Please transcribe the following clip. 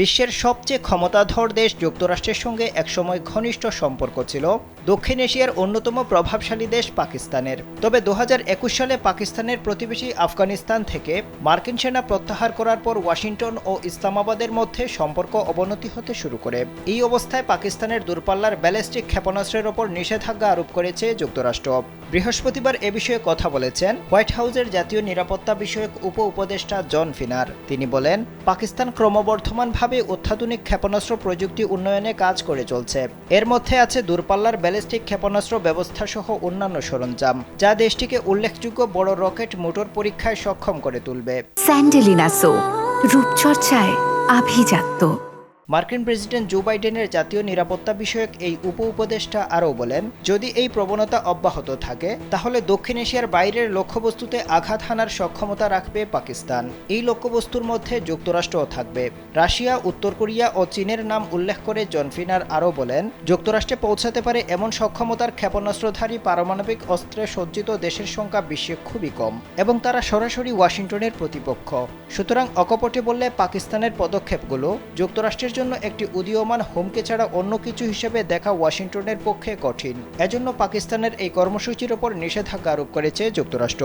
বিশ্বের সবচেয়ে ক্ষমতাধর দেশ যুক্তরাষ্ট্রের সঙ্গে একসময় ঘনিষ্ঠ সম্পর্ক ছিল দক্ষিণ এশিয়ার অন্যতম প্রভাবশালী দেশ পাকিস্তানের। তবে 2021 সালে পাকিস্তানের প্রতিবেশী আফগানিস্তান থেকে মার্কিন সেনা প্রত্যাহার করার পর ওয়াশিংটন ও ইসলামাবাদের মধ্যে সম্পর্ক অবনতি হতে শুরু করে। এই অবস্থায় পাকিস্তানের দূরপাল্লার ব্যালিস্টিক ক্ষেপণাস্ত্রের ওপর নিষেধাজ্ঞা আরোপ করেছে যুক্তরাষ্ট্র। বৃহস্পতিবার এ বিষয়ে কথা বলেছেন হোয়াইট হাউসের জাতীয় নিরাপত্তা বিষয়ক উপদেষ্টা জন ফিনার। তিনি বলেন, পাকিস্তান ক্রমবর্ধমানভাবে অত্যাধুনিক ক্ষেপণাস্ত্র প্রযুক্তি উন্নয়নে কাজ করে চলছে। এর মধ্যে আছে দূরপাল্লার ব্যালিস্টিক ক্ষেপণাস্ত্র ব্যবস্থা সহ অন্যান্য সরঞ্জাম, যা দেশটিকে উল্লেখযোগ্য বড় রকেট মোটর পরীক্ষায় সক্ষম করে তুলবে। স্যান্ডেলিনা সো, রূপচর্চায় আভিজাত্য। মার্কিন প্রেসিডেন্ট জো বাইডেনের জাতীয় নিরাপত্তা বিষয়ক এই উপদেষ্টা আরও বলেন, যদি এই প্রবণতা অব্যাহত থাকে তাহলে দক্ষিণ এশিয়ার বাইরের লক্ষ্যবস্তুতে আঘাত হানার সক্ষমতা রাখবে পাকিস্তান। এই লক্ষ্যবস্তুর মধ্যে যুক্তরাষ্ট্রও থাকবে। রাশিয়া, উত্তর কোরিয়া ও চীনের নাম উল্লেখ করে জন ফিনার আরও বলেন, যুক্তরাষ্ট্রে পৌঁছাতে পারে এমন সক্ষমতার ক্ষেপণাস্ত্রধারী পারমাণবিক অস্ত্রে সজ্জিত দেশের সংখ্যা বিশ্বে খুবই কম এবং তারা সরাসরি ওয়াশিংটনের প্রতিপক্ষ। সুতরাং অকপটে বললে পাকিস্তানের পদক্ষেপগুলো যুক্তরাষ্ট্রের জন্য একটি উদীয়মান হুমকি ছাড়া অন্য কিছু হিসেবে দেখা ওয়াশিংটনের পক্ষে কঠিন। এজন্য পাকিস্তানের এই কর্মসূচির ওপর নিষেধাজ্ঞা আরোপ করেছে যুক্তরাষ্ট্র।